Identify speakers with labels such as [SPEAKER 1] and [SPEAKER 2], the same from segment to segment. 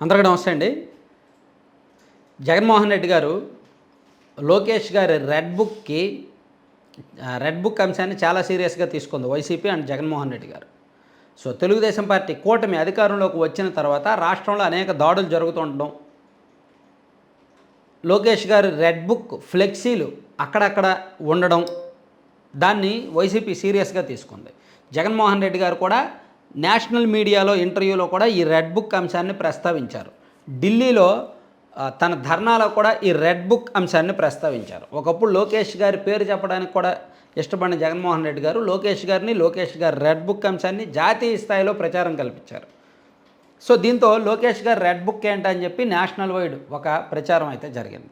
[SPEAKER 1] అందరికీ నమస్తే అండి. జగన్మోహన్ రెడ్డి గారు లోకేష్ గారి రెడ్ బుక్ అంశాన్ని చాలా సీరియస్గా తీసుకుంది వైసీపీ అండ్ జగన్మోహన్ రెడ్డి గారు. సో తెలుగుదేశం పార్టీ కూటమి అధికారంలోకి వచ్చిన తర్వాత రాష్ట్రంలో అనేక దాడులు జరుగుతుండడం, లోకేష్ గారి రెడ్ బుక్ ఫ్లెక్సీలు అక్కడక్కడ ఉండడం, దాన్ని వైసీపీ సీరియస్గా తీసుకుంది. జగన్మోహన్ రెడ్డి గారు కూడా నేషనల్ మీడియాలో ఇంటర్వ్యూలో కూడా ఈ రెడ్ బుక్ అంశాన్ని ప్రస్తావించారు. ఢిల్లీలో తన ధర్నాలో కూడా ఈ రెడ్ బుక్ అంశాన్ని ప్రస్తావించారు. ఒకప్పుడు లోకేష్ గారి పేరు చెప్పడానికి కూడా ఇష్టపడిన జగన్మోహన్ రెడ్డి గారు లోకేష్ గారి రెడ్ బుక్ అంశాన్ని జాతీయ స్థాయిలో ప్రచారం కల్పించారు. సో దీంతో లోకేష్ గారి రెడ్ బుక్ ఏంటని చెప్పి నేషనల్ వైడ్ ఒక ప్రచారం అయితే జరిగింది.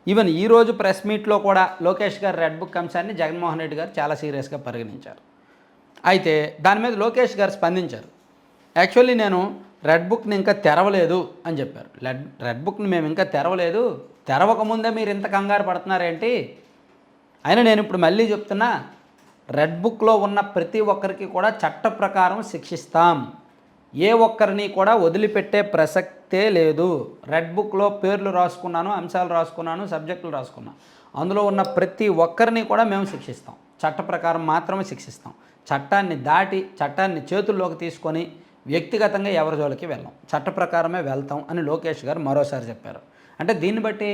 [SPEAKER 1] ఈవెన్ ఈరోజు ప్రెస్ మీట్లో కూడా లోకేష్ గారి రెడ్ బుక్ అంశాన్ని జగన్మోహన్ రెడ్డి గారు చాలా సీరియస్గా పరిగణించారు. అయితే దాని మీద లోకేష్ గారు స్పందించారు. యాక్చువల్లీ నేను రెడ్ బుక్ని ఇంకా తెరవలేదు అని చెప్పారు. రెడ్ బుక్ని మేము ఇంకా తెరవలేదు, తెరవకముందే మీరు ఇంత కంగారు పడుతున్నారేంటి? అయినా నేను ఇప్పుడు మళ్ళీ చెప్తున్నా, రెడ్ బుక్లో ఉన్న ప్రతి ఒక్కరికి కూడా చట్ట ప్రకారం శిక్షిస్తాం. ఏ ఒక్కరిని కూడా వదిలిపెట్టే ప్రసక్తే లేదు. రెడ్ బుక్లో పేర్లు రాసుకున్నాను, అంశాలు రాసుకున్నాను, సబ్జెక్టులు రాసుకున్నాను. అందులో ఉన్న ప్రతి ఒక్కరిని కూడా మేము శిక్షిస్తాం. చట్ట ప్రకారం మాత్రమే శిక్షిస్తాం. చట్టాన్ని దాటి చట్టాన్ని చేతుల్లోకి తీసుకొని వ్యక్తిగతంగా ఎవరి జోలికి వెళ్ళాం, చట్ట ప్రకారమే వెళ్తాం అని లోకేష్ గారు మరోసారి చెప్పారు. అంటే దీన్ని బట్టి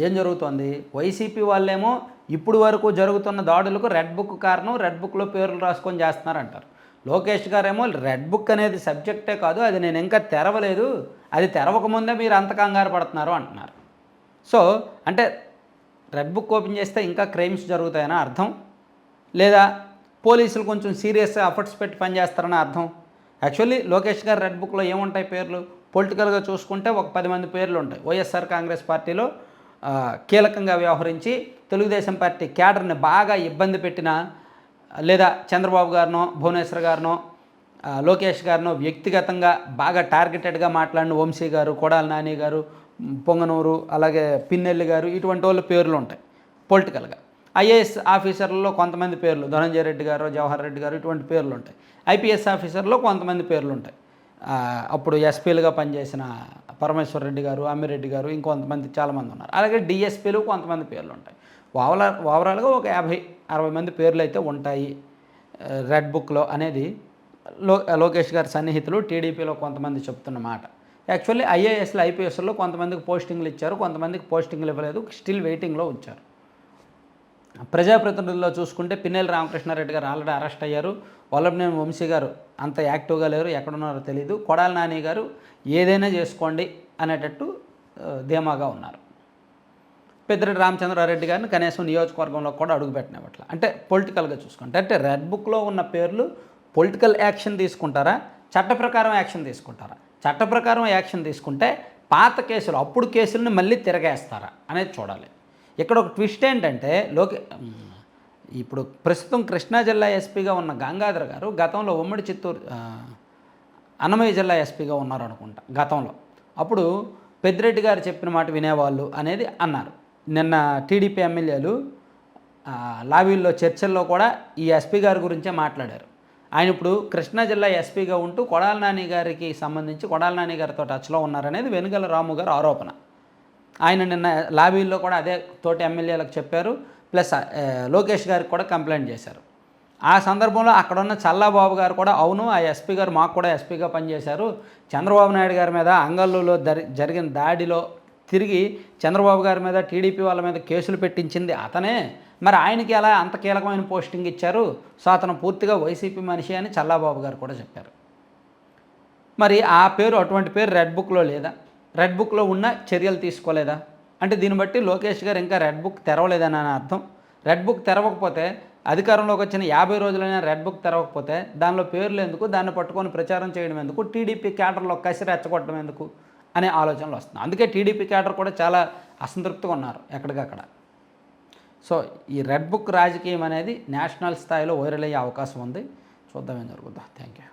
[SPEAKER 1] ఏం జరుగుతోంది? వైసీపీ వాళ్ళేమో ఇప్పుడు వరకు జరుగుతున్న దాడులకు రెడ్ బుక్ కారణం, రెడ్ బుక్లో పేర్లు రాసుకొని చేస్తున్నారంటారు. లోకేష్ గారేమో రెడ్ బుక్ అనేది సబ్జెక్టే కాదు, అది నేను ఇంకా తెరవలేదు, అది తెరవకముందే మీరు అంత కంగారు పడుతున్నారు అంటున్నారు. సో అంటే రెడ్ బుక్ ఓపెన్ చేస్తే ఇంకా క్రైమ్స్ జరుగుతాయని అర్థం, లేదా పోలీసులు కొంచెం సీరియస్గా ఎఫర్ట్స్ పెట్టి పనిచేస్తారని అర్థం. యాక్చువల్లీ లోకేష్ గారు రెడ్ బుక్లో ఏముంటాయి పేర్లు? పొలిటికల్గా చూసుకుంటే ఒక 10 మంది పేర్లు ఉంటాయి. వైఎస్ఆర్ కాంగ్రెస్ పార్టీలో కీలకంగా వ్యవహరించి తెలుగుదేశం పార్టీ క్యాడర్ని బాగా ఇబ్బంది పెట్టిన, లేదా చంద్రబాబు గారినో భువనేశ్వర్ గారినో లోకేష్ గారినో వ్యక్తిగతంగా బాగా టార్గెటెడ్గా మాట్లాడిన వంశీ గారు, కొడాలి నాని గారు, పొంగనూరు, అలాగే పిన్నెల్లి గారు, ఇటువంటి వాళ్ళ పేర్లు ఉంటాయి పొలిటికల్గా. ఐఏఎస్ ఆఫీసర్లలో కొంతమంది పేర్లు, ధనంజయ రెడ్డి గారు, జవహర్ రెడ్డి గారు, ఇటువంటి పేర్లు ఉంటాయి. ఐపీఎస్ ఆఫీసర్లో కొంతమంది పేర్లు ఉంటాయి. అప్పుడు ఎస్పీలుగా పనిచేసిన పరమేశ్వర్ రెడ్డి గారు, అమ్మిరెడ్డి గారు, ఇంకొంతమంది చాలామంది ఉన్నారు. అలాగే డిఎస్పీలు కొంతమంది పేర్లు ఉంటాయి. ఓవరాల్గా ఒక 50-60 మంది పేర్లు అయితే ఉంటాయి రెడ్ బుక్లో అనేది లోకేష్ గారి సన్నిహితులు టీడీపీలో కొంతమంది చెప్తున్న మాట. యాక్చువల్లీ ఐఏఎస్లు ఐపీఎస్లో కొంతమందికి పోస్టింగ్లు ఇచ్చారు, కొంతమందికి పోస్టింగ్లు ఇవ్వలేదు, స్టిల్ వెయిటింగ్లో ఉంచారు. ప్రజాప్రతినిధుల్లో చూసుకుంటే పిన్నెల్లి రామకృష్ణారెడ్డి గారు ఆల్రెడీ అరెస్ట్ అయ్యారు. వల్లభనేని వంశీ గారు అంత యాక్టివ్గా లేరు, ఎక్కడున్నారో తెలియదు. కొడాలి నాని గారు ఏదైనా చేసుకోండి అనేటట్టు ధీమాగా ఉన్నారు. పెద్దిరెడ్డి రామచంద్రారెడ్డి గారిని కనీసం నియోజకవర్గంలో కూడా అడుగుపెట్టినట్ల. అంటే పొలిటికల్గా చూసుకుంటే, అంటే రెడ్ బుక్లో ఉన్న పేర్లు పొలిటికల్ యాక్షన్ తీసుకుంటారా, చట్ట ప్రకారం యాక్షన్ తీసుకుంటారా? చట్ట ప్రకారం యాక్షన్ తీసుకుంటే పాత కేసులు, అప్పుడు కేసులను మళ్ళీ తిరగేస్తారా అనేది చూడాలి. ఇక్కడ ఒక ట్విస్ట్ ఏంటంటే, ఇప్పుడు ప్రస్తుతం కృష్ణా జిల్లా ఎస్పీగా ఉన్న గంగాధర్ గారు గతంలో ఉమ్మడి చిత్తూరు అన్నమయ్య జిల్లా ఎస్పీగా ఉన్నారు అనుకుంటా గతంలో. అప్పుడు పెద్దిరెడ్డి గారు చెప్పిన మాట వినేవాళ్ళు అనేది అన్నారు. నిన్న టీడీపీ ఎమ్మెల్యేలు లాబీల్లో చర్చల్లో కూడా ఈ ఎస్పీ గారి గురించే మాట్లాడారు. ఆయన ఇప్పుడు కృష్ణా జిల్లా ఎస్పీగా ఉంటూ కొడాలి నాని గారికి సంబంధించి కొడాలి నాని గారితో టచ్లో ఉన్నారనేది వెనుగల రాము గారు ఆరోపణ. ఆయన నిన్న లాబీల్లో కూడా అదే తోటి ఎమ్మెల్యేలకు చెప్పారు, ప్లస్ లోకేష్ గారికి కూడా కంప్లైంట్ చేశారు. ఆ సందర్భంలో అక్కడున్న చల్లాబాబు గారు కూడా అవును, ఆ ఎస్పీ గారు మాకు కూడా ఎస్పీగా పనిచేశారు, చంద్రబాబు నాయుడు గారి మీద అంగళ్ళులో జరిగిన దాడిలో తిరిగి చంద్రబాబు గారి మీద టీడీపీ వాళ్ళ మీద కేసులు పెట్టించింది అతనే, మరి ఆయనకి ఎలా అంత కీలకమైన పోస్టింగ్ ఇచ్చారు, సో అతను పూర్తిగా వైసీపీ మనిషి అని చల్లాబాబు గారు కూడా చెప్పారు. మరి ఆ పేరు, అటువంటి పేరు రెడ్ బుక్లో లేదా? రెడ్ బుక్లో ఉన్న చర్యలు తీసుకోలేదా? అంటే దీన్ని బట్టి లోకేష్ గారు ఇంకా రెడ్ బుక్ తెరవలేదని అర్థం. రెడ్ బుక్ తెరవకపోతే, అధికారంలోకి వచ్చిన 50 రోజులైనా రెడ్ బుక్ తెరవకపోతే దానిలో పేర్లు ఎందుకు, దాన్ని పట్టుకొని ప్రచారం చేయడం ఎందుకు, టీడీపీ క్యాడర్లో కసి రెచ్చగొట్టడం ఎందుకు అనే ఆలోచనలు వస్తున్నాయి. అందుకే టీడీపీ క్యాడర్ కూడా చాలా అసంతృప్తిగా ఉన్నారు ఎక్కడికక్కడ. సో ఈ రెడ్ బుక్ రాజకీయం అనేది నేషనల్ స్థాయిలో వైరల్ అయ్యే అవకాశం ఉంది. చూద్దాం ఏం జరుగుతుందో. Thank you.